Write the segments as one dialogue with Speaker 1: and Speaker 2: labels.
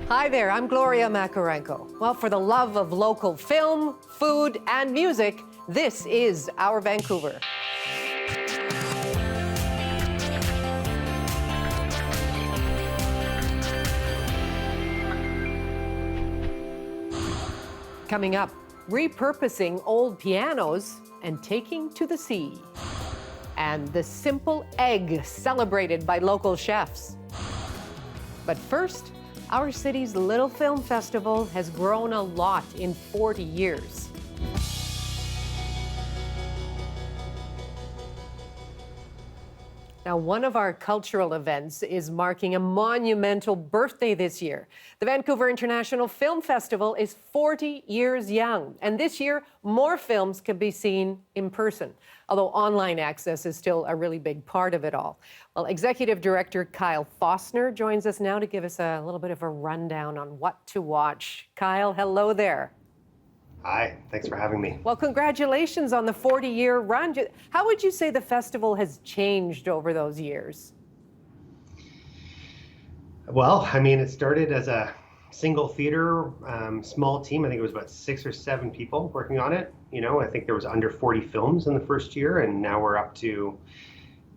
Speaker 1: Hi there, I'm Gloria Makarenko. Well, for the love of local film, food, and music, this is Our Vancouver. Coming up, repurposing old pianos and taking to the sea. And the simple egg celebrated by local chefs. But first, our city's Little Film Festival has grown a lot in 40 years. Now, one of our cultural events is marking a monumental birthday this year. The Vancouver International Film Festival is 40 years young, and this year, more films can be seen in person, although online access is still a really big part of it all. Well, Executive Director Kyle Fostner joins us now to give us a little bit of a rundown on what to watch. Kyle, hello there.
Speaker 2: Hi, thanks for having me.
Speaker 1: Well, congratulations on the 40-year run. How would you say the festival has changed over those years?
Speaker 2: Well, I mean, it started as a single theater, small team. I think it was about 6 or 7 people working on it. You know, I think there was under 40 films in the first year, and now we're up to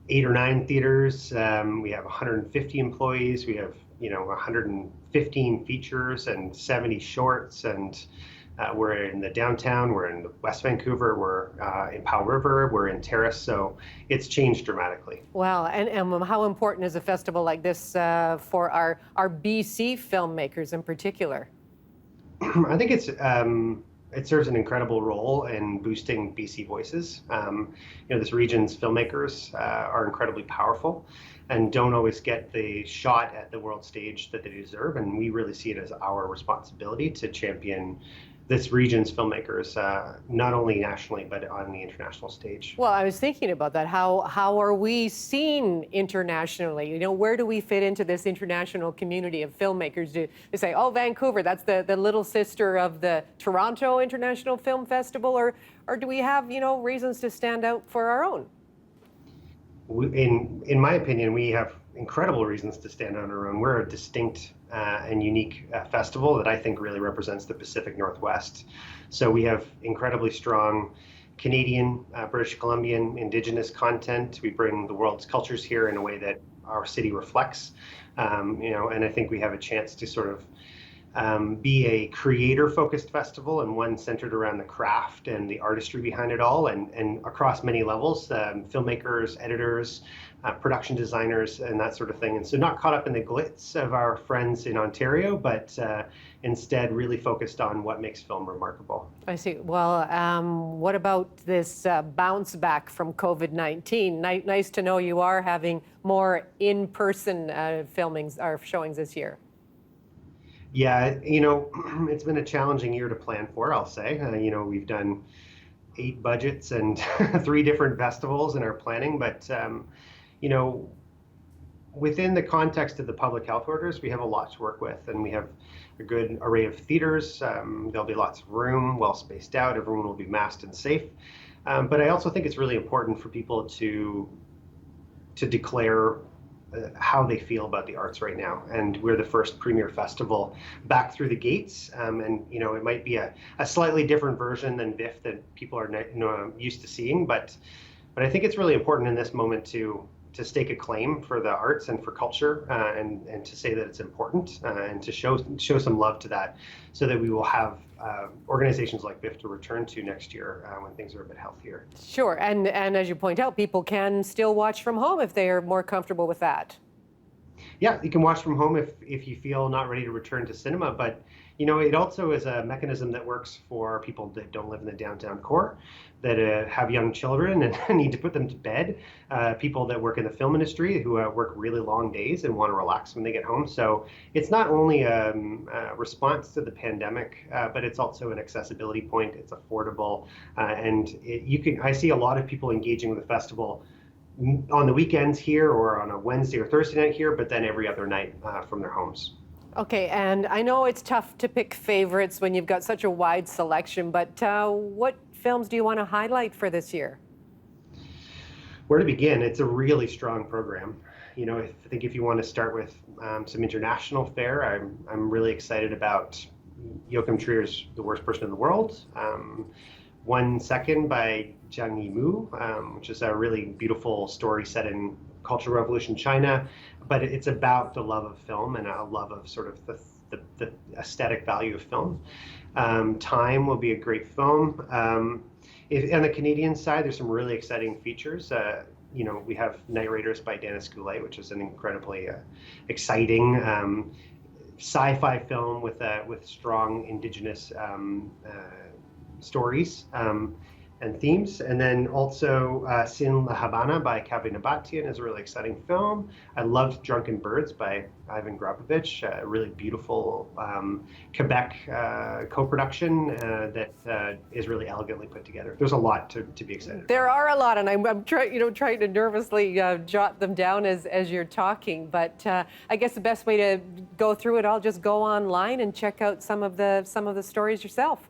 Speaker 2: 8 or 9 theaters. We have 150 employees. We have, 115 features and 70 shorts, and we're in the downtown, we're in West Vancouver, we're in Powell River, we're in Terrace, so it's changed dramatically.
Speaker 1: Well, and how important is a festival like this for our BC filmmakers in particular?
Speaker 2: I think it serves an incredible role in boosting BC voices. This region's filmmakers are incredibly powerful and don't always get the shot at the world stage that they deserve, and we really see it as our responsibility to champion this region's filmmakers, not only nationally, but on the international stage.
Speaker 1: Well, I was thinking about that. How are we seen internationally? Where do we fit into this international community of filmmakers? Do they say, oh, Vancouver, that's the little sister of the Toronto International Film Festival, or do we have, reasons to stand out for our own?
Speaker 2: In my opinion, we have incredible reasons to stand on our own. We're a distinct and unique festival that I think really represents the Pacific Northwest. So we have incredibly strong Canadian, British Columbian, Indigenous content. We bring the world's cultures here in a way that our city reflects, and I think we have a chance to sort of be a creator-focused festival and one centered around the craft and the artistry behind it all, and across many levels, filmmakers, editors, production designers, and that sort of thing. And so not caught up in the glitz of our friends in Ontario, but instead really focused on what makes film remarkable. I
Speaker 1: see. Well, what about this bounce back from COVID-19? Nice to know you are having more in-person filmings or showings this year.
Speaker 2: Yeah, it's been a challenging year to plan for, I'll say. We've done 8 budgets and 3 different festivals in our planning, but within the context of the public health orders, we have a lot to work with, and we have a good array of theaters. There'll be lots of room, well spaced out, everyone will be masked and safe. But I also think it's really important for people to declare how they feel about the arts right now. And we're the first premier festival back through the gates. And it might be a slightly different version than VIFF that people are used to seeing, but I think it's really important in this moment to stake a claim for the arts and for culture, and to say that it's important, and to show some love to that, so that we will have organizations like VIFF to return to next year when things are a bit healthier.
Speaker 1: Sure, and as you point out, people can still watch from home if they are more comfortable with that.
Speaker 2: Yeah, you can watch from home if you feel not ready to return to cinema, but it also is a mechanism that works for people that don't live in the downtown core, that have young children and need to put them to bed, people that work in the film industry who work really long days and want to relax when they get home. So it's not only a response to the pandemic, but it's also an accessibility point. It's affordable, and I see a lot of people engaging with the festival on the weekends here, or on a Wednesday or Thursday night here, but then every other night from their homes.
Speaker 1: Okay, and I know it's tough to pick favorites when you've got such a wide selection, but what films do you want to highlight for this year?
Speaker 2: Where to begin? It's a really strong program. I think if you want to start with some international fare, I'm really excited about Joachim Trier's The Worst Person in the World. 1 Second by Zhang Yimou, which is a really beautiful story set in Cultural Revolution China, but it's about the love of film and a love of sort of the aesthetic value of film. Time will be a great film. On the Canadian side, there's some really exciting features. We have Night Raiders by Dennis Goulet, which is an incredibly exciting sci-fi film with strong Indigenous stories and themes. And then also Sin La Habana by Kavi Nabatian is a really exciting film. I loved Drunken Birds by Ivan Grapovich, a really beautiful Quebec co-production that is really elegantly put together. There's a lot to be excited about.
Speaker 1: There are a lot, and I'm trying to nervously jot them down as you're talking. But I guess the best way to go through it all, just go online and check out some of the stories yourself.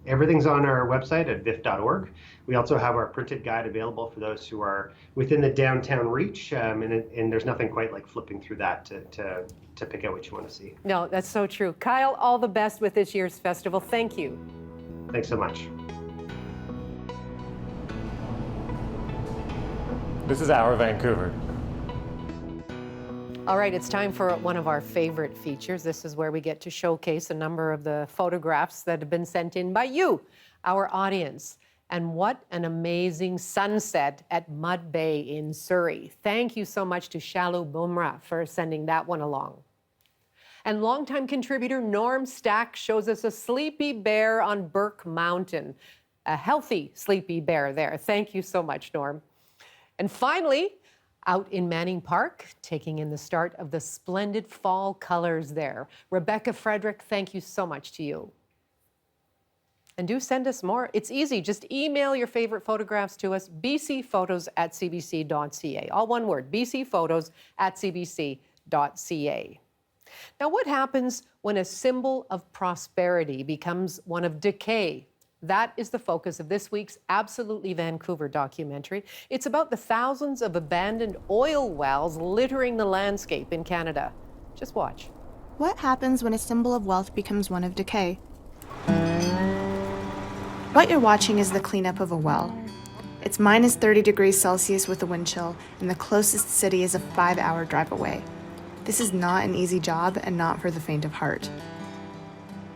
Speaker 2: Everything's on our website at viff.org. We also have our printed guide available for those who are within the downtown reach, and there's nothing quite like flipping through that to pick out what you want to see.
Speaker 1: No, that's so true. Kyle, all the best with this year's festival. Thank you.
Speaker 2: Thanks so much.
Speaker 3: This is Our Vancouver.
Speaker 1: All right, it's time for one of our favorite features. This is where we get to showcase a number of the photographs that have been sent in by you, our audience. And what an amazing sunset at Mud Bay in Surrey. Thank you so much to Shalu Bumrah for sending that one along. And longtime contributor Norm Stack shows us a sleepy bear on Burke Mountain. A healthy sleepy bear there. Thank you so much, Norm. And finally, out in Manning Park, taking in the start of the splendid fall colors there. Rebecca Frederick, thank you so much to you. And do send us more. It's easy. Just email your favorite photographs to us, bcphotos@cbc.ca. All one word, bcphotos@cbc.ca. Now, what happens when a symbol of prosperity becomes one of decay? That is the focus of this week's Absolutely Vancouver documentary. It's about the thousands of abandoned oil wells littering the landscape in Canada. Just watch.
Speaker 4: What happens when a symbol of wealth becomes one of decay? What you're watching is the cleanup of a well. It's minus 30 degrees Celsius with a wind chill, and the closest city is a 5-hour drive away. This is not an easy job and not for the faint of heart.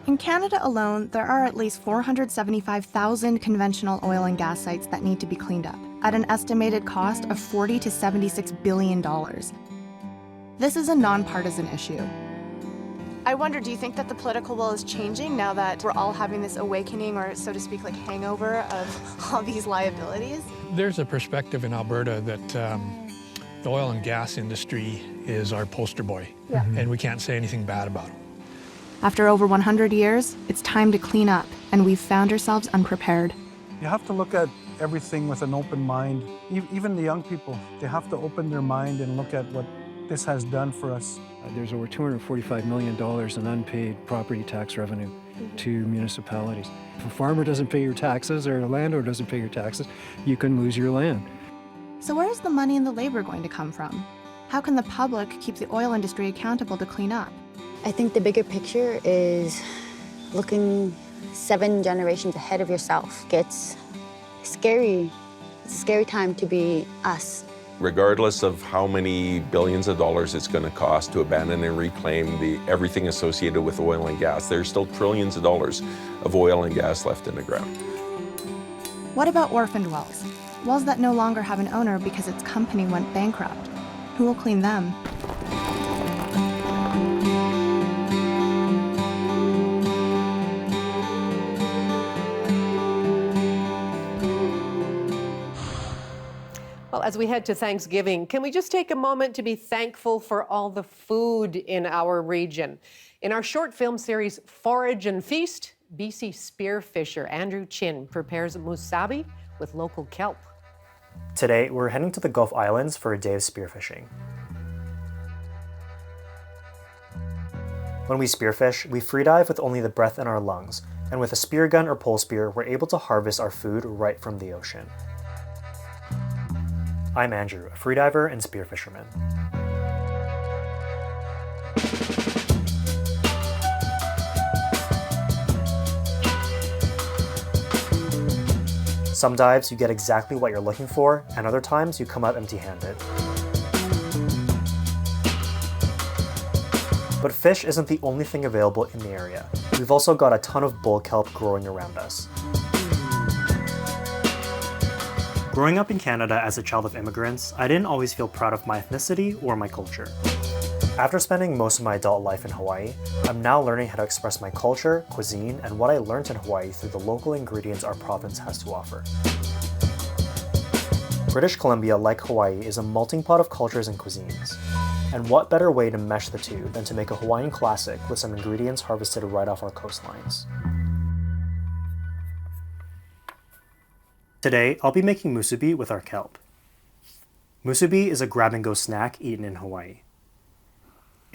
Speaker 4: In Canada alone, there are at least 475,000 conventional oil and gas sites that need to be cleaned up, at an estimated cost of $40 to $76 billion. This is a nonpartisan issue. I wonder, do you think that the political will is changing now that we're all having this awakening, or so to speak, like hangover of all these liabilities?
Speaker 5: There's a perspective in Alberta that the oil and gas industry is our poster boy, and we can't say anything bad about it.
Speaker 4: After over 100 years, it's time to clean up, and we've found ourselves unprepared.
Speaker 6: You have to look at everything with an open mind. Even the young people, they have to open their mind and look at what this has done for us.
Speaker 7: There's over $245 million in unpaid property tax revenue to municipalities. If a farmer doesn't pay your taxes or a landlord doesn't pay your taxes, you can lose your land.
Speaker 4: So where is the money and the labor going to come from? How can the public keep the oil industry accountable to clean up?
Speaker 8: I think the bigger picture is looking 7 generations ahead of yourself. It's scary. It's a scary time to be us.
Speaker 9: Regardless of how many billions of dollars it's going to cost to abandon and reclaim everything associated with oil and gas, there's still trillions of dollars of oil and gas left in the ground.
Speaker 4: What about orphaned wells? Wells that no longer have an owner because its company went bankrupt. Who will clean them?
Speaker 1: Well, as we head to Thanksgiving, can we just take a moment to be thankful for all the food in our region? In our short film series, Forage and Feast, BC spearfisher Andrew Chin prepares musabi with local kelp.
Speaker 10: Today, we're heading to the Gulf Islands for a day of spearfishing. When we spearfish, we freedive with only the breath in our lungs, and with a spear gun or pole spear, we're able to harvest our food right from the ocean. I'm Andrew, a freediver and spearfisherman. Some dives you get exactly what you're looking for, and other times you come out empty-handed. But fish isn't the only thing available in the area. We've also got a ton of bull kelp growing around us. Growing up in Canada as a child of immigrants, I didn't always feel proud of my ethnicity or my culture. After spending most of my adult life in Hawaii, I'm now learning how to express my culture, cuisine, and what I learned in Hawaii through the local ingredients our province has to offer. British Columbia, like Hawaii, is a melting pot of cultures and cuisines. And what better way to mesh the two than to make a Hawaiian classic with some ingredients harvested right off our coastlines. Today, I'll be making musubi with our kelp. Musubi is a grab-and-go snack eaten in Hawaii.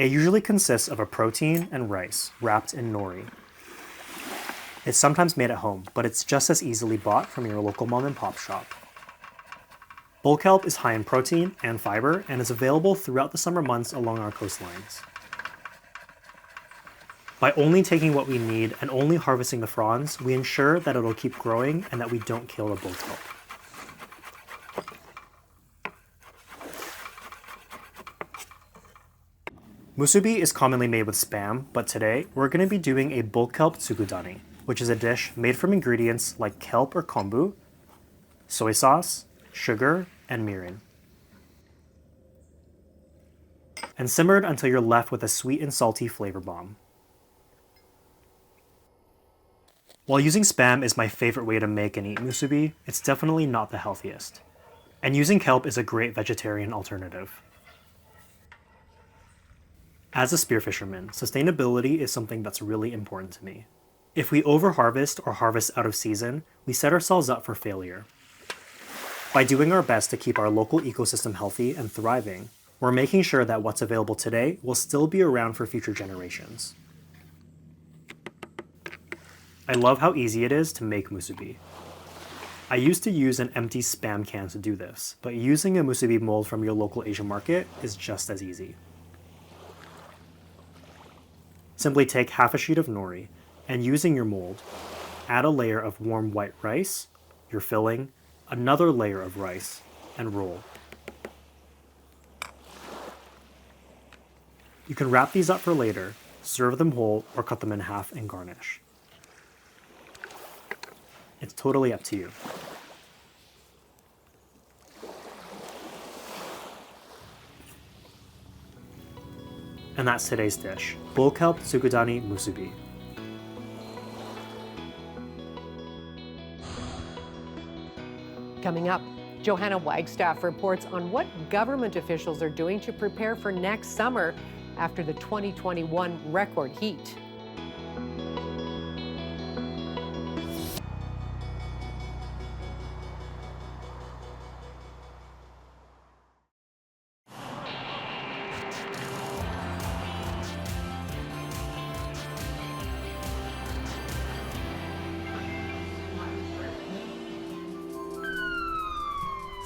Speaker 10: It usually consists of a protein and rice wrapped in nori. It's sometimes made at home, but it's just as easily bought from your local mom-and-pop shop. Bull kelp is high in protein and fiber and is available throughout the summer months along our coastlines. By only taking what we need and only harvesting the fronds, we ensure that it'll keep growing and that we don't kill the bull kelp. Musubi is commonly made with Spam, but today we're going to be doing a bull kelp tsukudani, which is a dish made from ingredients like kelp or kombu, soy sauce, sugar, and mirin, and simmered until you're left with a sweet and salty flavor bomb. While using Spam is my favorite way to make and eat musubi, it's definitely not the healthiest. And using kelp is a great vegetarian alternative. As a spearfisherman, sustainability is something that's really important to me. If we overharvest or harvest out of season, we set ourselves up for failure. By doing our best to keep our local ecosystem healthy and thriving, we're making sure that what's available today will still be around for future generations. I love how easy it is to make musubi. I used to use an empty Spam can to do this, but using a musubi mold from your local Asian market is just as easy. Simply take half a sheet of nori, and using your mold, add a layer of warm white rice, your filling, another layer of rice, and roll. You can wrap these up for later, serve them whole, or cut them in half and garnish. It's totally up to you. And that's today's dish, bull kelp tsukudani musubi.
Speaker 1: Coming up, Johanna Wagstaff reports on what government officials are doing to prepare for next summer after the 2021 record heat.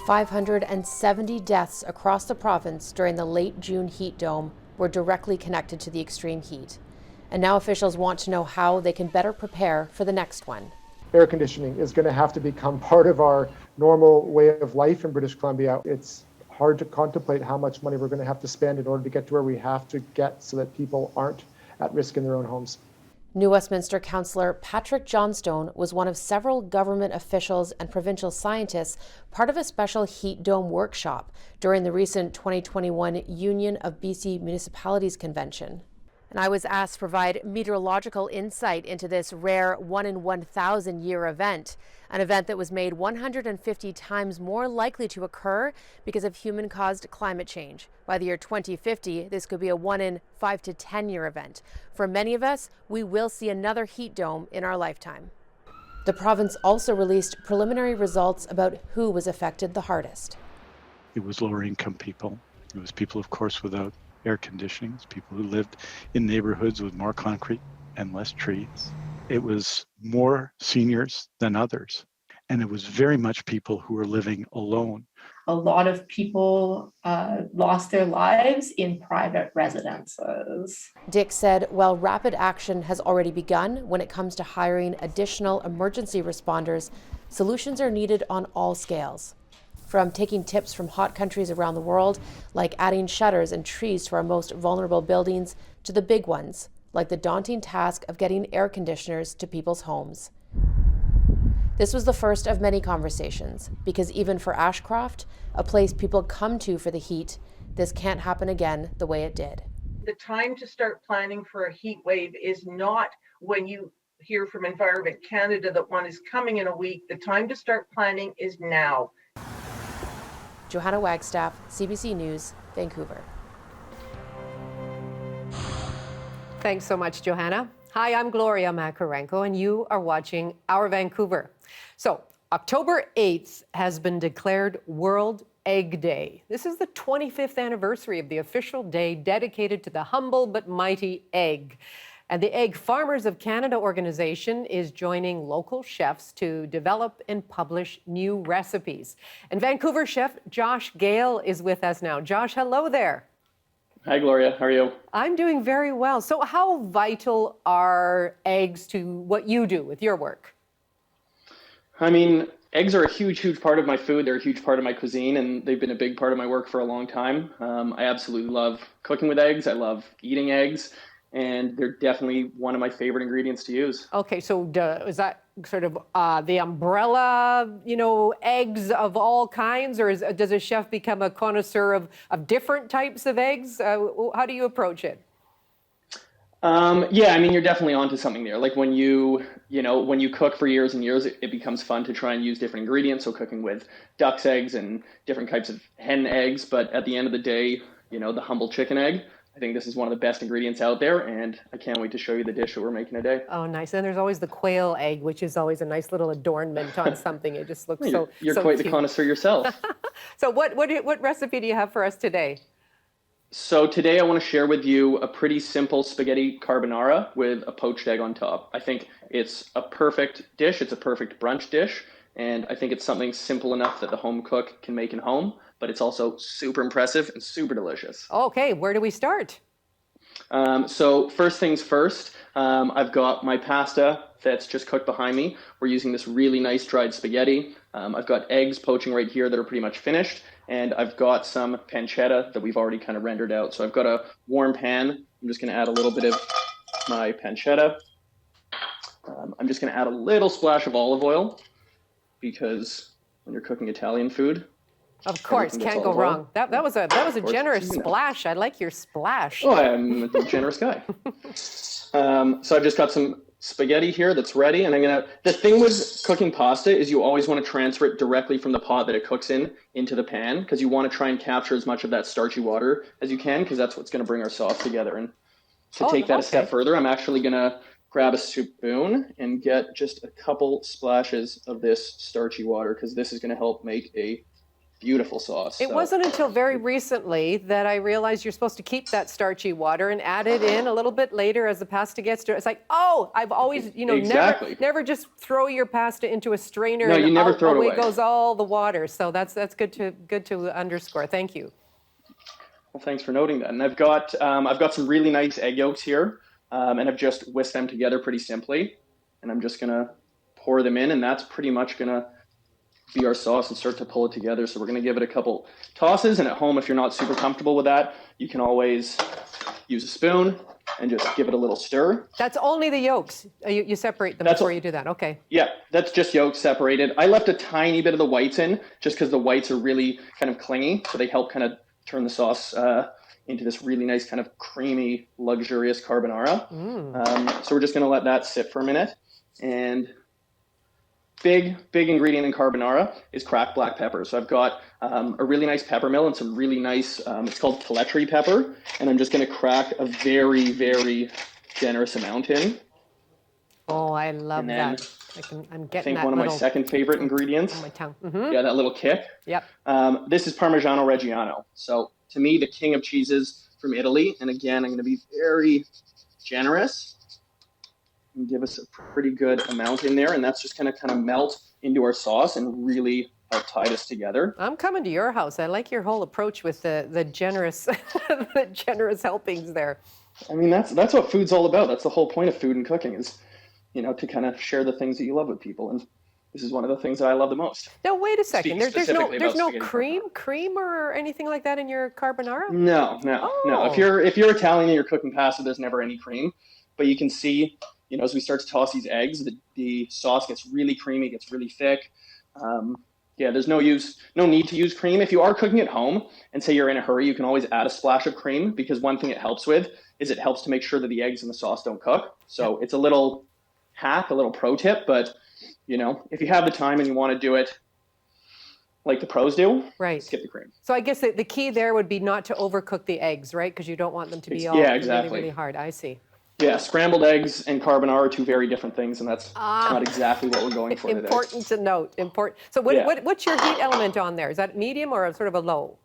Speaker 11: $570 deaths across the province during the late June heat dome were directly connected to the extreme heat. And now officials want to know how they can better prepare for the next one.
Speaker 12: Air conditioning is going to have to become part of our normal way of life in British Columbia. It's hard to contemplate how much money we're going to have to spend in order to get to where we have to get so that people aren't at risk in their own homes.
Speaker 11: New Westminster Councillor Patrick Johnstone was one of several government officials and provincial scientists part of a special heat dome workshop during the recent 2021 Union of BC Municipalities Convention. And I was asked to provide meteorological insight into this rare 1 in 1,000 year event, an event that was made 150 times more likely to occur because of human-caused climate change. By the year 2050, this could be a 1 in 5 to 10 year event. For many of us, we will see another heat dome in our lifetime. The province also released preliminary results about who was affected the hardest.
Speaker 13: It was lower income people. It was people, of course, without air conditioning, people who lived in neighborhoods with more concrete and less trees. It was more seniors than others. And it was very much people who were living alone
Speaker 14: A lot of people lost their lives in private residences.
Speaker 11: Dick said while rapid action has already begun when it comes to hiring additional emergency responders, solutions are needed on all scales. From taking tips from hot countries around the world, like adding shutters and trees to our most vulnerable buildings, to the big ones, like the daunting task of getting air conditioners to people's homes. This was the first of many conversations, because even for Ashcroft, a place people come to for the heat, this can't happen again the way it did.
Speaker 15: The time to start planning for a heat wave is not when you hear from Environment Canada that one is coming in a week. The time to start planning is now.
Speaker 11: Johanna Wagstaff, CBC News, Vancouver.
Speaker 1: Thanks so much, Johanna. Hi, I'm Gloria Makarenko, and you are watching Our Vancouver. So, October 8th has been declared World Egg Day. This is the 25th anniversary of the official day dedicated to the humble but mighty egg. And the Egg Farmers of Canada organization is joining local chefs to develop and publish new recipes. And Vancouver chef Josh Gale is with us now. Josh, hello there.
Speaker 16: Hi, Gloria. How are you?
Speaker 1: I'm doing very well. So how vital are eggs to what you do with your work?
Speaker 16: I mean, eggs are a huge, huge part of my food. They're a huge part of my cuisine, and they've been a big part of my work for a long time. I absolutely love cooking with eggs. I love eating eggs, and they're definitely one of my favorite ingredients to use.
Speaker 1: Okay, so is that sort of the umbrella, eggs of all kinds, or does a chef become a connoisseur of different types of eggs? How do you approach it?
Speaker 16: Yeah, I mean, you're definitely onto something there. Like when you cook for years and years, it becomes fun to try and use different ingredients. So cooking with duck's eggs and different types of hen eggs. But at the end of the day, the humble chicken egg, I think this is one of the best ingredients out there, and I can't wait to show you the dish that we're making today.
Speaker 1: Oh, nice. And there's always the quail egg, which is always a nice little adornment on something. It just looks
Speaker 16: You're
Speaker 1: so
Speaker 16: quite
Speaker 1: cute.
Speaker 16: the connoisseur yourself.
Speaker 1: So what recipe do you have for us today?
Speaker 16: So today I want to share with you a pretty simple spaghetti carbonara with a poached egg on top. I think it's a perfect dish. It's a perfect brunch dish. And I think it's something simple enough that the home cook can make in home, but it's also super impressive and super delicious.
Speaker 1: Okay, where do we start?
Speaker 16: So first things first, I've got my pasta that's just cooked behind me. We're using this really nice dried spaghetti. I've got eggs poaching right here that are pretty much finished. And I've got some pancetta that we've already kind of rendered out. So I've got a warm pan. I'm just going to add a little bit of my pancetta. I'm just going to add a little splash of olive oil because when you're cooking Italian food,
Speaker 1: of course, can't go wrong. That was a generous splash. I like your splash.
Speaker 16: Oh, I'm a generous guy. So I've just got some spaghetti here that's ready, and the thing with cooking pasta is you always want to transfer it directly from the pot that it cooks in into the pan, because you want to try and capture as much of that starchy water as you can, because that's what's going to bring our sauce together. And to take that a step further, I'm actually going to grab a spoon and get just a couple splashes of this starchy water, because this is going to help make a beautiful sauce.
Speaker 1: It wasn't until very recently that I realized you're supposed to keep that starchy water and add it in a little bit later as the pasta gets to it. It's like, I've always,
Speaker 16: exactly.
Speaker 1: never just throw your pasta into a strainer.
Speaker 16: No,
Speaker 1: and
Speaker 16: you never throw it away.
Speaker 1: Away goes all the water. So that's good to underscore. Thank you.
Speaker 16: Well, thanks for noting that. And I've got some really nice egg yolks here, and I've just whisked them together pretty simply. And I'm just gonna pour them in, and that's pretty much gonna be our sauce and start to pull it together. So we're going to give it a couple tosses, and at home, if you're not super comfortable with that, you can always use a spoon and just give it a little stir.
Speaker 1: That's only the yolks. You separate them before you do that. Okay.
Speaker 16: Yeah, that's just yolks separated. I left a tiny bit of the whites in just because the whites are really kind of clingy, so they help kind of turn the sauce into this really nice kind of creamy, luxurious carbonara. So we're just going to let that sit for a minute. And big ingredient in carbonara is cracked black pepper. So I've got a really nice pepper mill and some really nice, it's called Pelletri pepper. And I'm just going to crack a very, very generous amount in.
Speaker 1: Oh, I love that. I'm getting that
Speaker 16: one of my second favorite ingredients.
Speaker 1: On my tongue.
Speaker 16: Yeah, that little kick.
Speaker 1: Yep.
Speaker 16: This is Parmigiano Reggiano. So to me, the king of cheeses from Italy. And again, I'm going to be very generous and give us a pretty good amount in there. And that's just going to kind of melt into our sauce and really help tie this together.
Speaker 1: I'm coming to your house. I like your whole approach with the generous, the generous helpings there.
Speaker 16: I mean, that's what food's all about. That's the whole point of food and cooking is, you know, to kind of share the things that you love with people. And this is one of the things that I love the most.
Speaker 1: Now, wait a second. There's no
Speaker 16: cream
Speaker 1: or anything like that in your carbonara?
Speaker 16: No. If you're Italian and you're cooking pasta, there's never any cream. But you can see, you know, as we start to toss these eggs, the sauce gets really creamy, gets really thick. Yeah, there's no need to use cream. If you are cooking at home and say you're in a hurry, you can always add a splash of cream, because one thing it helps with is it helps to make sure that the eggs and the sauce don't cook. So it's a little hack, a little pro tip, but you know, if you have the time and you want to do it like the pros do, skip the cream.
Speaker 1: So I guess the key there would be not to overcook the eggs, right? Because you don't want them to be all
Speaker 16: exactly.
Speaker 1: really, really hard. I see.
Speaker 16: Yeah, scrambled eggs and carbonara are two very different things, and that's not exactly what we're going for today.
Speaker 1: Important to note. So what's your heat element on there? Is that medium or sort of a low?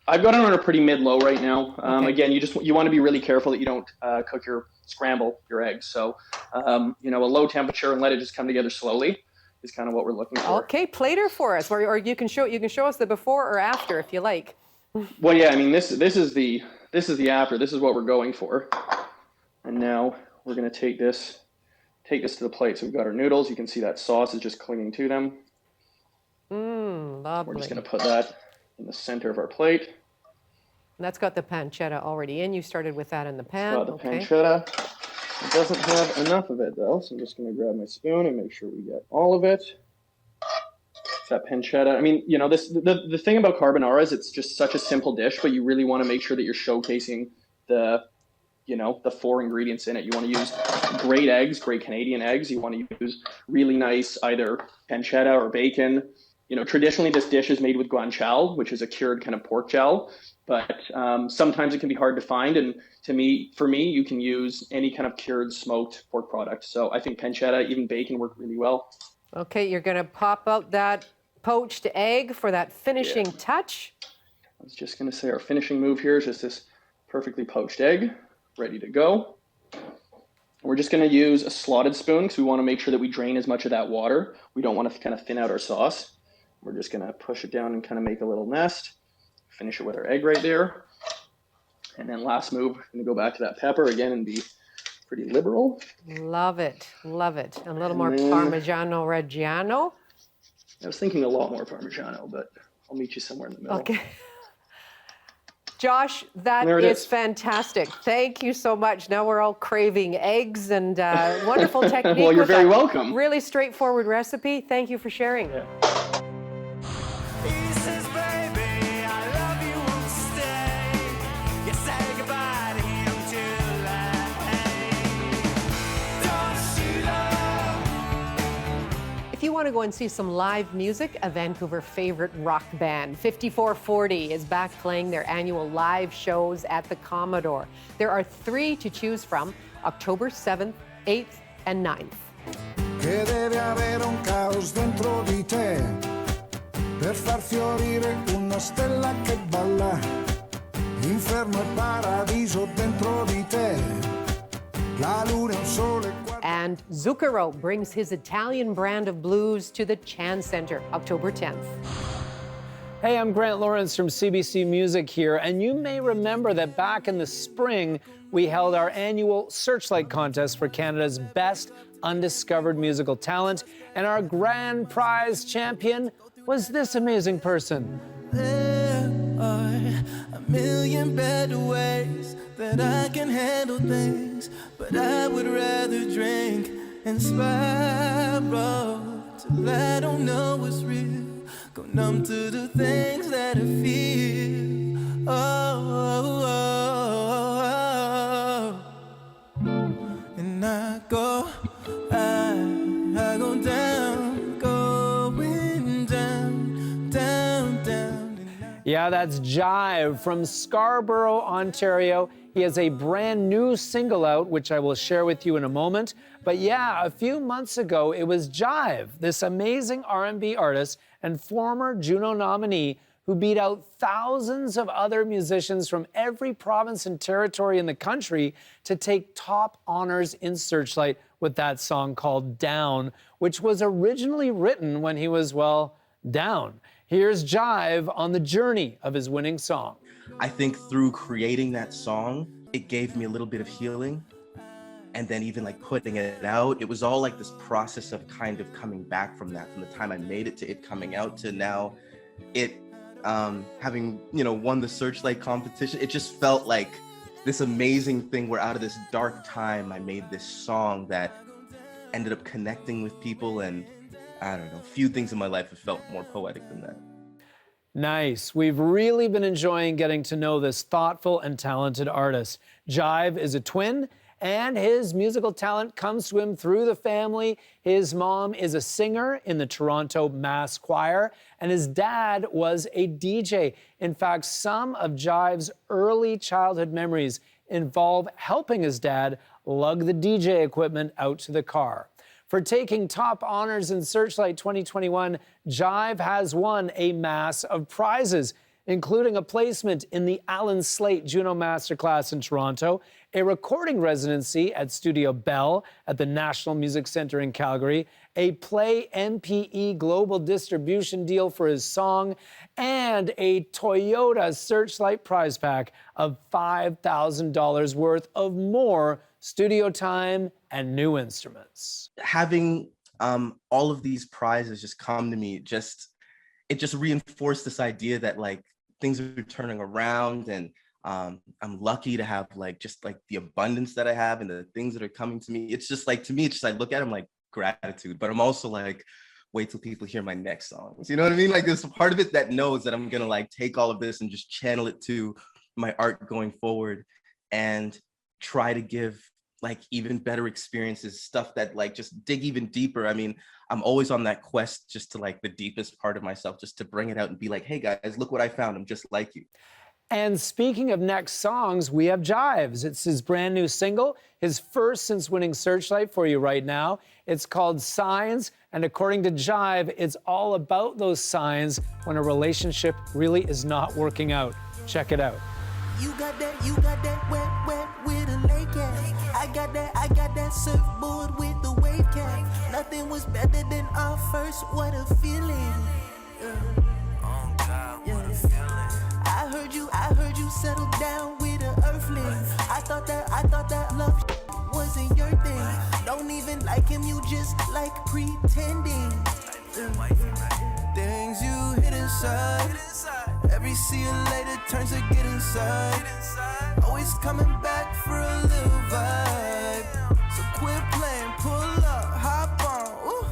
Speaker 16: I've got it on a pretty mid-low right now. Again, you want to be really careful that you don't scramble your eggs. So, you know, a low temperature and let it just come together slowly is kind of what we're looking for.
Speaker 1: Okay, plater for us, or you can show us the before or after if you like.
Speaker 16: Well, yeah, I mean this is the after. This is what we're going for. And now we're going to take this to the plate. So we've got our noodles. You can see that sauce is just clinging to them.
Speaker 1: Lovely.
Speaker 16: We're just going to put that in the center of our plate.
Speaker 1: And that's got the pancetta already in. You started with that in the pan.
Speaker 16: It's got the pancetta. It doesn't have enough of it though, so I'm just going to grab my spoon and make sure we get all of it. It's that pancetta. I mean, you know, the thing about carbonara is it's just such a simple dish, but you really want to make sure that you're showcasing the 4 ingredients in it. You want to use great eggs, great Canadian eggs. You want to use really nice either pancetta or bacon. You know, traditionally this dish is made with guanciale, which is a cured kind of pork jowl, but sometimes it can be hard to find. And for me, you can use any kind of cured smoked pork product. So I think pancetta, even bacon work really well.
Speaker 1: Okay, you're going to pop out that poached egg for that finishing touch.
Speaker 16: I was just going to say our finishing move here is just this perfectly poached egg, ready to go. We're just going to use a slotted spoon because we want to make sure that we drain as much of that water. We don't want to kind of thin out our sauce. We're just going to push it down and kind of make a little nest. Finish it with our egg right there. And then last move, I'm going to go back to that pepper again and be pretty liberal.
Speaker 1: Love it. Love it. A little more Parmigiano Reggiano.
Speaker 16: I was thinking a lot more Parmigiano, but I'll meet you somewhere in the middle.
Speaker 1: Okay. Josh, that is fantastic. Thank you so much. Now we're all craving eggs and wonderful technique.
Speaker 16: Well, you're very welcome.
Speaker 1: Really straightforward recipe. Thank you for sharing.
Speaker 16: Yeah.
Speaker 1: If you want to go and see some live music, a Vancouver favorite rock band, 5440, is back playing their annual live shows at the Commodore. There are 3 to choose from, October 7th, 8th, and 9th.
Speaker 17: Che deve avere un caos dentro di te per far fiorire una stella che balla. Inferno e paradiso dentro di te. La luna e un sole.
Speaker 1: And Zucchero brings his Italian brand of blues to the Chan Center, October 10th.
Speaker 18: Hey, I'm Grant Lawrence from CBC Music here, and you may remember that back in the spring, we held our annual Searchlight contest for Canada's best undiscovered musical talent, and our grand prize champion was this amazing person.
Speaker 19: There are a million better ways that I can handle things, but I would rather drink and spiral till I don't know what's real. Go numb to the things that I feel. And I go down, going down, down, down.
Speaker 18: Yeah, that's Jive from Scarborough, Ontario. He has a brand new single out, which I will share with you in a moment. But yeah, a few months ago, it was Jive, this amazing R&B artist and former Juno nominee who beat out thousands of other musicians from every province and territory in the country to take top honors in Searchlight with that song called Down, which was originally written when he was, well, down. Here's Jive on the journey of his winning song.
Speaker 20: I think through creating that song, it gave me a little bit of healing. And then even like putting it out, it was all like this process of kind of coming back from that, from the time I made it to it coming out to now it having, won the Searchlight competition. It just felt like this amazing thing where out of this dark time, I made this song that ended up connecting with people. And I don't know, few things in my life have felt more poetic than that.
Speaker 18: Nice. We've really been enjoying getting to know this thoughtful and talented artist. Jive is a twin, and his musical talent comes to him through the family. His mom is a singer in the Toronto Mass Choir, and his dad was a DJ. In fact, some of Jive's early childhood memories involve helping his dad lug the DJ equipment out to the car. For taking top honors in Searchlight 2021, Jive has won a mass of prizes, including a placement in the Alan Slate Juno Masterclass in Toronto, a recording residency at Studio Bell at the National Music Centre in Calgary, a Play MPE global distribution deal for his song, and a Toyota Searchlight prize pack of $5,000 worth of more studio time and new instruments.
Speaker 20: Having all of these prizes just come to me, it just reinforced this idea that like things are turning around, and I'm lucky to have just the abundance that I have and the things that are coming to me. It's just like, to me, it's just I look at them like gratitude, but I'm also like, wait till people hear my next songs. You know what I mean? Like there's a part of it that knows that I'm gonna take all of this and just channel it to my art going forward and try to give even better experiences, stuff that just dig even deeper. I mean, I'm always on that quest just to the deepest part of myself, just to bring it out and be like, hey guys, look what I found. I'm just like you.
Speaker 18: And speaking of next songs, we have Jives. It's his brand new single, his first since winning Searchlight, for you right now. It's called Signs, and according to Jive, it's all about those signs when a relationship really is not working out. Check it out.
Speaker 19: You got that wet with a lake cat. I got that surfboard with the wave cat. Nothing was better than our first, what a feeling. I heard you settle down with an earthling. I thought that love wasn't your thing. Don't even like him, you just like pretending. Things you hid inside. Every see you later turns to get inside. Always coming back for a little vibe. So quit playing, pull up, hop on. Ooh.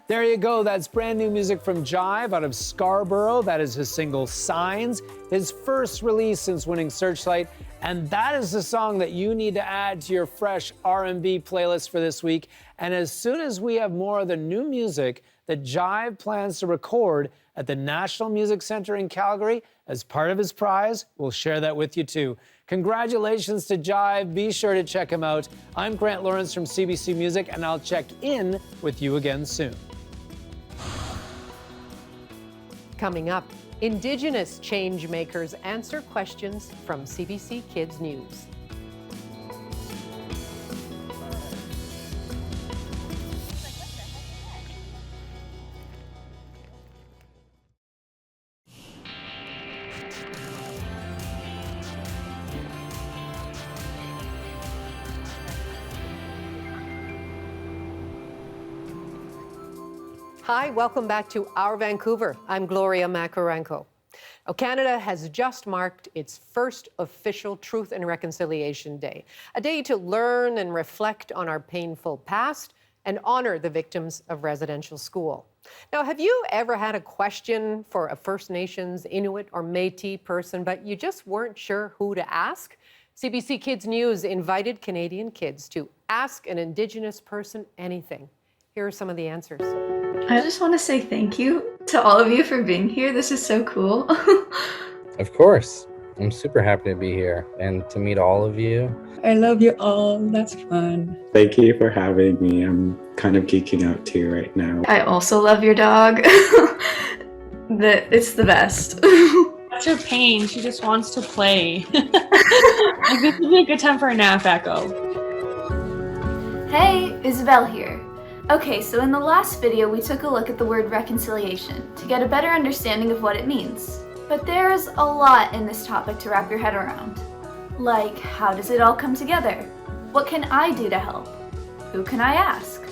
Speaker 18: There you go. That's brand new music from Jive out of Scarborough. That is his single Signs, his first release since winning Searchlight. And that is the song that you need to add to your fresh R&B playlist for this week. And as soon as we have more of the new music that Jive plans to record at the National Music Centre in Calgary as part of his prize, we'll share that with you too. Congratulations to Jive. Be sure to check him out. I'm Grant Lawrence from CBC Music, and I'll check in with you again soon.
Speaker 1: Coming up, Indigenous change makers answer questions from CBC Kids News. Hi, welcome back to Our Vancouver. I'm Gloria Makarenko. Now, Canada has just marked its first official Truth and Reconciliation Day, a day to learn and reflect on our painful past and honor the victims of residential school. Now, have you ever had a question for a First Nations, Inuit, or Métis person, but you just weren't sure who to ask? CBC Kids News invited Canadian kids to ask an Indigenous person anything. Here are some of the answers.
Speaker 21: I just want to say thank you to all of you for being here. This is so cool.
Speaker 22: Of course. I'm super happy to be here and to meet all of you.
Speaker 23: I love you all. That's fun.
Speaker 24: Thank you for having me. I'm kind of geeking out too right now.
Speaker 21: I also love your dog. It's the best.
Speaker 25: That's her pain. She just wants to play. Like, this would be a good time for a nap echo.
Speaker 26: Hey, Isabel here.
Speaker 21: Okay, so in the last video we took a look at the word reconciliation to get a better understanding of what it means. But there's a lot in this topic to wrap your head around. Like, how does it all come together? What can I do to help? Who can I ask?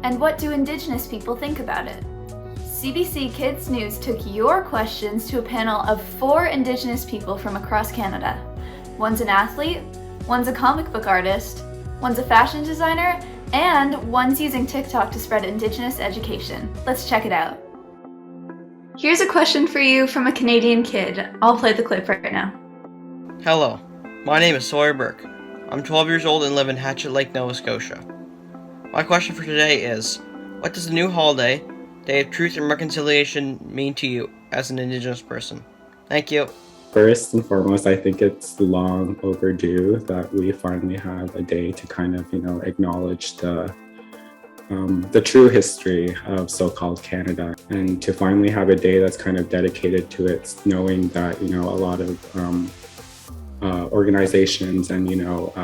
Speaker 21: And what do Indigenous people think about it? CBC Kids News took your questions to a panel of 4 Indigenous people from across Canada. One's an athlete, one's a comic book artist, one's a fashion designer, and one's using TikTok to spread Indigenous education. Let's check it out. Here's a question for you from a Canadian kid. I'll play the clip right now.
Speaker 2: Hello, my name is Sawyer Burke. I'm 12 years old and live in Hatchet Lake, Nova Scotia. My question for today is, what does the new holiday, Day of Truth and Reconciliation, mean to you as an Indigenous person? Thank you.
Speaker 24: First and foremost, I think it's long overdue that we finally have a day to kind of, acknowledge the true history of so-called Canada, and to finally have a day that's kind of dedicated to it, knowing that, a lot of organizations and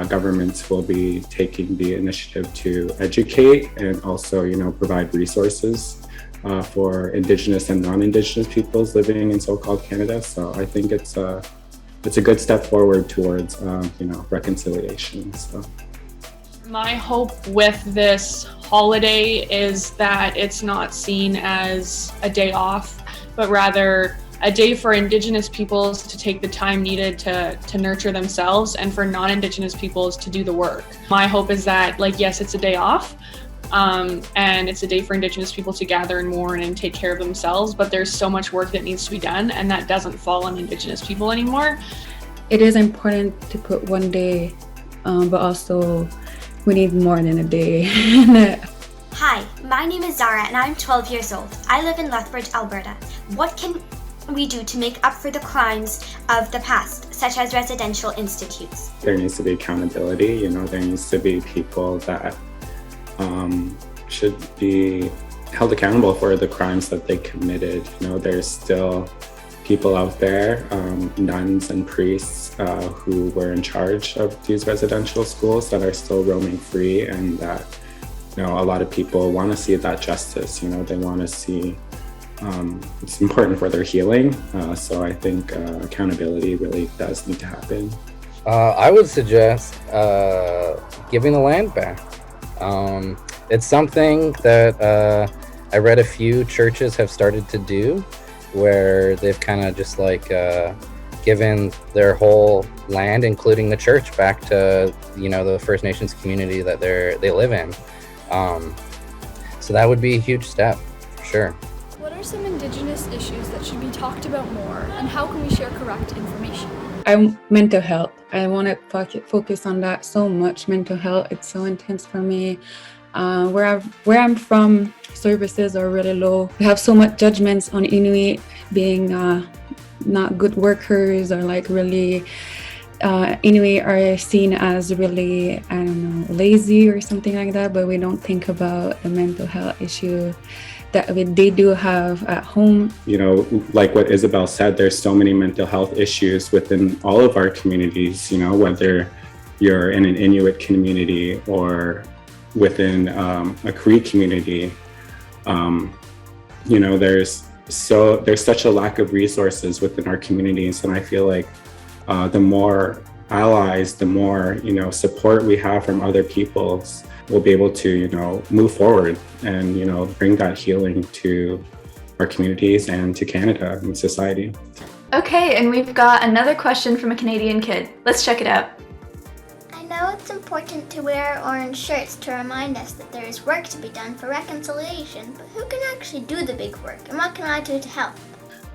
Speaker 24: governments will be taking the initiative to educate and also provide resources for Indigenous and non-Indigenous peoples living in so-called Canada. So I think it's a good step forward towards reconciliation. So
Speaker 25: My hope with this holiday is that it's not seen as a day off, but rather a day for Indigenous peoples to take the time needed to nurture themselves, and for non-Indigenous peoples to do the work. My hope is that, yes, it's a day off, and it's a day for Indigenous people to gather and mourn and take care of themselves, but there's so much work that needs to be done, and that doesn't fall on Indigenous people anymore.
Speaker 23: It is important to put one day, but also we need more than a day.
Speaker 3: Hi, my name is Zara and I'm 12 years old. I live in Lethbridge, Alberta. What can we do to make up for the crimes of the past, such as residential institutes?
Speaker 24: there needs to be accountability. There needs to be people that should be held accountable for the crimes that they committed. There's still people out there, nuns and priests who were in charge of these residential schools that are still roaming free, and that a lot of people want to see that justice. They want to see it's important for their healing. So I think accountability really does need to happen.
Speaker 22: I would suggest giving the land back. It's something that I read a few churches have started to do, where they've kind of just given their whole land, including the church, back to the First Nations community that they live in. So that would be a huge step, for sure.
Speaker 5: What are some Indigenous issues that should be talked about more, and how can we share correct information?
Speaker 23: Mental health. I want to focus on that so much. Mental health, it's so intense for me. Where I'm from, services are really low. We have so much judgments on Inuit being not good workers, or really Inuit are seen as really, lazy or something like that, but we don't think about the mental health issue that they do have at home.
Speaker 24: Like what Isabel said, there's so many mental health issues within all of our communities, whether you're in an Inuit community or within a Cree community. There's such a lack of resources within our communities, and I feel like the more allies, the more support we have from other peoples, we'll be able to move forward and bring that healing to our communities and to Canada and society.
Speaker 21: Okay, and we've got another question from a Canadian kid. Let's check it out.
Speaker 6: I know it's important to wear orange shirts to remind us that there is work to be done for reconciliation, but who can actually do the big work, and what can I do to help?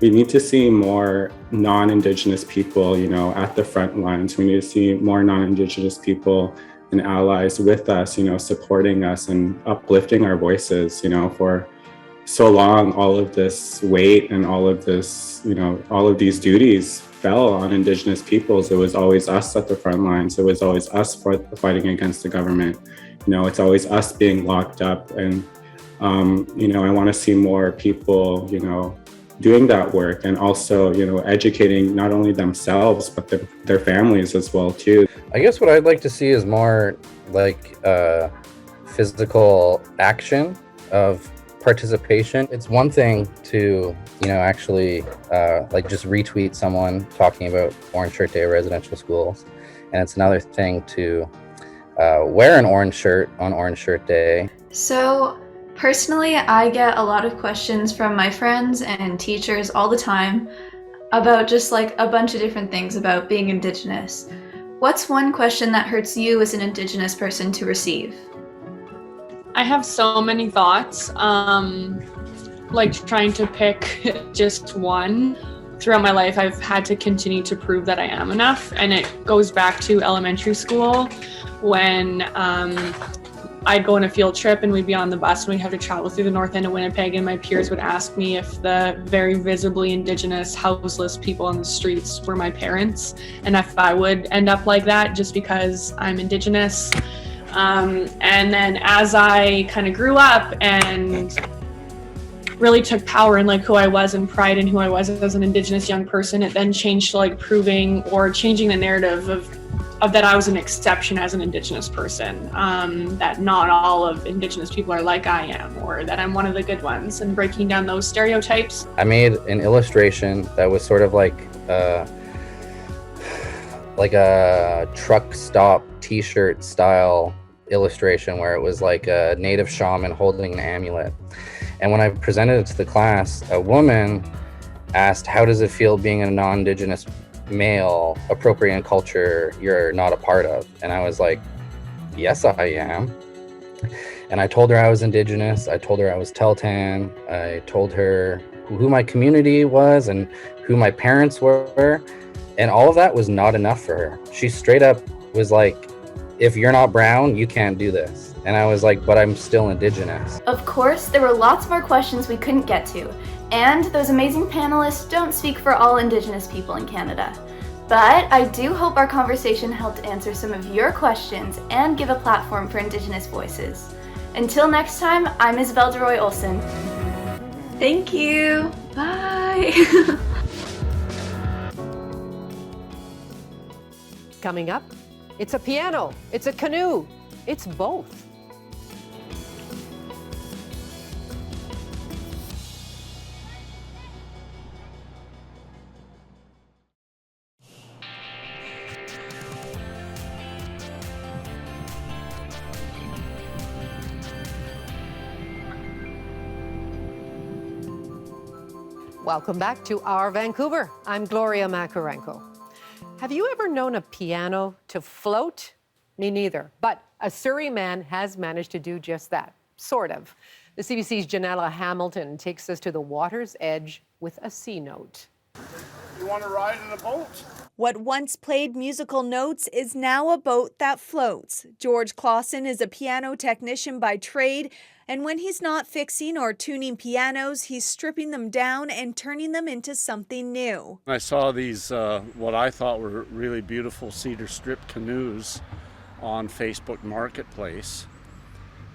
Speaker 24: We need to see more non-Indigenous people, at the front lines. We need to see more non-Indigenous people and allies with us, supporting us and uplifting our voices. For so long, all of this weight and all of this, all of these duties fell on Indigenous peoples. It was always us at the front lines. It was always us fighting against the government. It's always us being locked up. And, I want to see more people, doing that work, and also, educating not only themselves, but their families as well, too.
Speaker 22: I guess what I'd like to see is more physical action of participation. It's one thing to, actually like just retweet someone talking about Orange Shirt Day at residential schools. And it's another thing to wear an orange shirt on Orange Shirt Day.
Speaker 21: So personally, I get a lot of questions from my friends and teachers all the time about just like a bunch of different things about being Indigenous. What's one question that hurts you as an Indigenous person to receive?
Speaker 25: I have so many thoughts, like trying to pick just one. Throughout my life, I've had to continue to prove that I am enough, and it goes back to elementary school when I'd go on a field trip and we'd be on the bus and we'd have to travel through the north end of Winnipeg, and my peers would ask me if the very visibly Indigenous, houseless people on the streets were my parents, and if I would end up like that just because I'm Indigenous. And then as I kind of grew up and really took power in like who I was and pride in who I was as an Indigenous young person, it then changed to like proving or changing the narrative of that I was an exception as an Indigenous person, that not all of Indigenous people are like I am, or that I'm one of the good ones, and breaking down those stereotypes.
Speaker 22: I made an illustration that was sort of like a truck stop t-shirt style illustration, where it was like a native shaman holding an amulet. And when I presented it to the class, a woman asked, how does it feel being a non-Indigenous male appropriating culture you're not a part of? And I was like, yes, I am. And I told her I was Indigenous. I told her I was Teltan. I told her who my community was and who my parents were. And all of that was not enough for her. She straight up was like, if you're not brown, you can't do this. And I was like, but I'm still Indigenous.
Speaker 21: Of course, there were lots more questions we couldn't get to, and those amazing panelists don't speak for all Indigenous people in Canada. But I do hope our conversation helped answer some of your questions and give a platform for Indigenous voices. Until next time, I'm Isabel DeRoy Olsen. Thank you. Bye.
Speaker 1: Coming up, it's a piano, it's a canoe, it's both. Welcome back to Our Vancouver. I'm Gloria Makarenko. Have you ever known a piano to float? Me neither, but a Surrey man has managed to do just that, sort of. The CBC's Janella Hamilton takes us to the water's edge with a C note.
Speaker 4: You want to ride in a boat?
Speaker 7: What once played musical notes is now a boat that floats. George Clausen is a piano technician by trade, and when he's not fixing or tuning pianos, he's stripping them down and turning them into something new.
Speaker 4: I saw these, what I thought were really beautiful cedar strip canoes on Facebook Marketplace,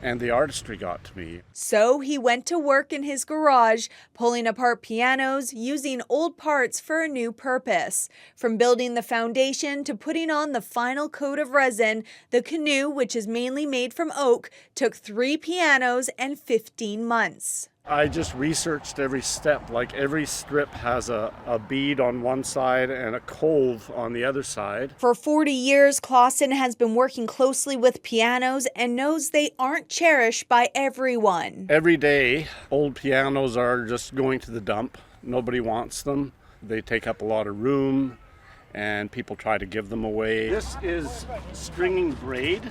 Speaker 4: and the artistry got to me.
Speaker 7: So he went to work in his garage, pulling apart pianos, using old parts for a new purpose. From building the foundation to putting on the final coat of resin, the canoe, which is mainly made from oak, took 3 pianos and 15 months.
Speaker 4: I just researched every step. Like every strip has a bead on one side and a cove on the other side.
Speaker 7: For 40 years, Clausen has been working closely with pianos and knows they aren't cherished by everyone.
Speaker 4: Every day, old pianos are just going to the dump. Nobody wants them. They take up a lot of room and people try to give them away. This is stringing braid.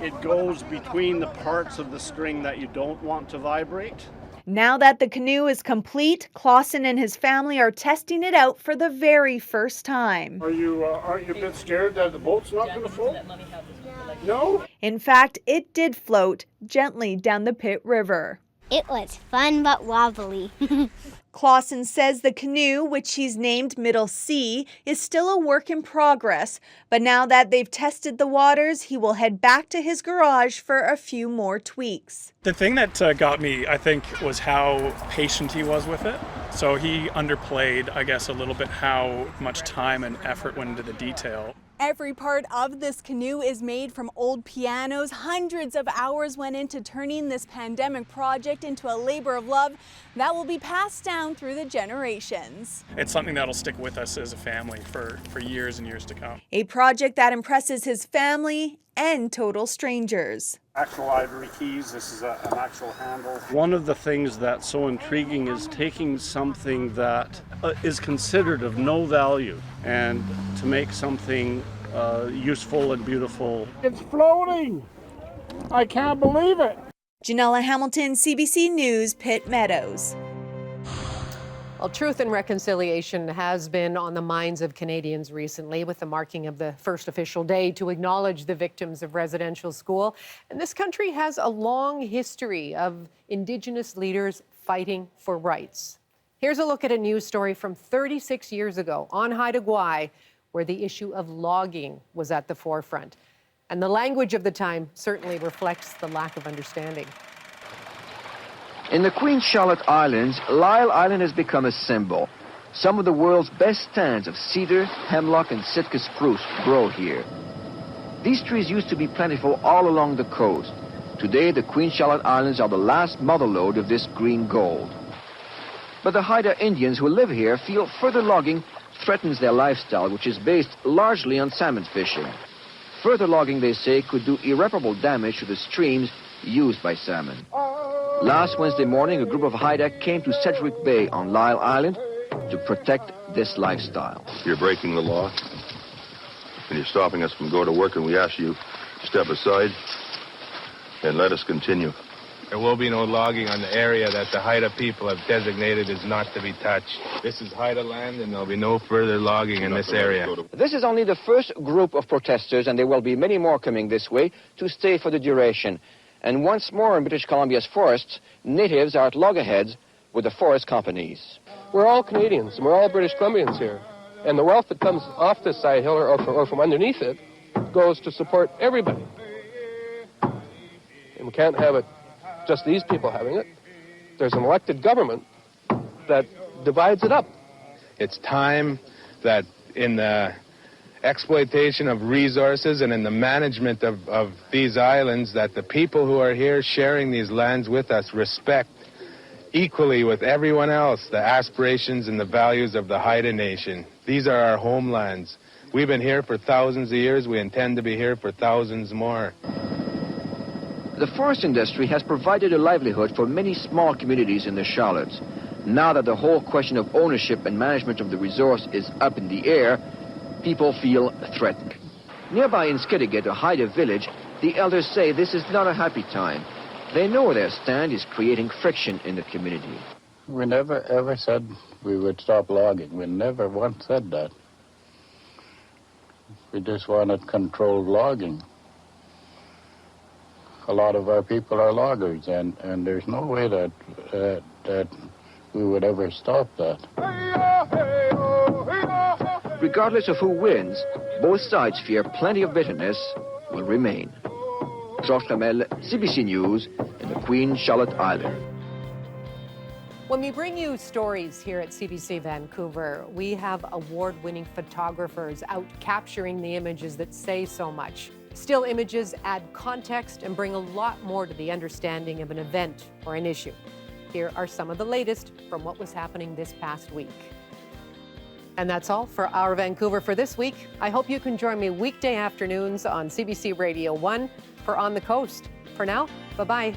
Speaker 4: It goes between the parts of the string that you don't want to vibrate.
Speaker 7: Now that the canoe is complete, Clausen and his family are testing it out for the very first time.
Speaker 4: Aren't you a bit scared that the boat's not going to float? No?
Speaker 7: In fact, it did float gently down the Pitt River.
Speaker 6: It was fun but wobbly.
Speaker 7: Clausen says the canoe, which he's named Middle C, is still a work in progress, but now that they've tested the waters, he will head back to his garage for a few more tweaks.
Speaker 8: The thing that got me, I think, was how patient he was with it. So he underplayed, I guess, a little bit how much time and effort went into the detail.
Speaker 7: Every part of this canoe is made from old pianos. Hundreds of hours went into turning this pandemic project into a labor of love that will be passed down through the generations.
Speaker 8: It's something that'll stick with us as a family for years and years to come.
Speaker 7: A project that impresses his family and total strangers.
Speaker 4: Actual ivory keys, this is an actual handle. One of the things that's so intriguing is taking something that is considered of no value and to make something useful and beautiful. It's floating! I can't believe it!
Speaker 7: Janella Hamilton, CBC News, Pitt Meadows.
Speaker 1: Well, truth and reconciliation has been on the minds of Canadians recently with the marking of the first official day to acknowledge the victims of residential school. And this country has a long history of Indigenous leaders fighting for rights. Here's a look at a news story from 36 years ago on Haida Gwaii, where the issue of logging was at the forefront. And the language of the time certainly reflects the lack of understanding.
Speaker 9: In the Queen Charlotte Islands, Lyle Island has become a symbol. Some of the world's best stands of cedar, hemlock, and Sitka spruce grow here. These trees used to be plentiful all along the coast. Today, the Queen Charlotte Islands are the last motherlode of this green gold. But the Haida Indians who live here feel further logging threatens their lifestyle, which is based largely on salmon fishing. Further logging, they say, could do irreparable damage to the streams used by salmon. Last Wednesday morning, a group of Haida came to Sedgwick Bay on Lyle Island to protect this lifestyle.
Speaker 10: You're breaking the law, and you're stopping us from going to work, and we ask you to step aside and let us continue.
Speaker 12: There will be no logging on the area that the Haida people have designated as not to be touched. This is Haida land, and there'll be no further logging in this area.
Speaker 9: This is only the first group of protesters, and there will be many more coming this way to stay for the duration. And once more in British Columbia's forests, natives are at loggerheads with the forest companies.
Speaker 13: We're all Canadians, and we're all British Columbians here. And the wealth that comes off this side hill or from underneath it goes to support everybody. And we can't have it just these people having it. There's an elected government that divides it up.
Speaker 12: It's time that in the exploitation of resources and in the management of these islands, that the people who are here sharing these lands with us respect equally with everyone else the aspirations and the values of the Haida Nation. These are our homelands. We've been here for thousands of years. We intend to be here for thousands more.
Speaker 9: The forest industry has provided a livelihood for many small communities in the Charlottes. Now that the whole question of ownership and management of the resource is up in the air, people feel threatened. Nearby in Skidegate, a Haida village, the elders say this is not a happy time. They know their stand is creating friction in the community.
Speaker 14: We never ever said we would stop logging. We never once said that. We just wanted controlled logging. A lot of our people are loggers, and there's no way that we would ever stop that.
Speaker 9: Regardless of who wins, both sides fear plenty of bitterness will remain. Georges Kamel, CBC News, in the Queen Charlotte Island.
Speaker 1: When we bring you stories here at CBC Vancouver, we have award-winning photographers out capturing the images that say so much. Still images add context and bring a lot more to the understanding of an event or an issue. Here are some of the latest from what was happening this past week. And that's all for Our Vancouver for this week. I hope you can join me weekday afternoons on CBC Radio 1 for On the Coast. For now, bye-bye.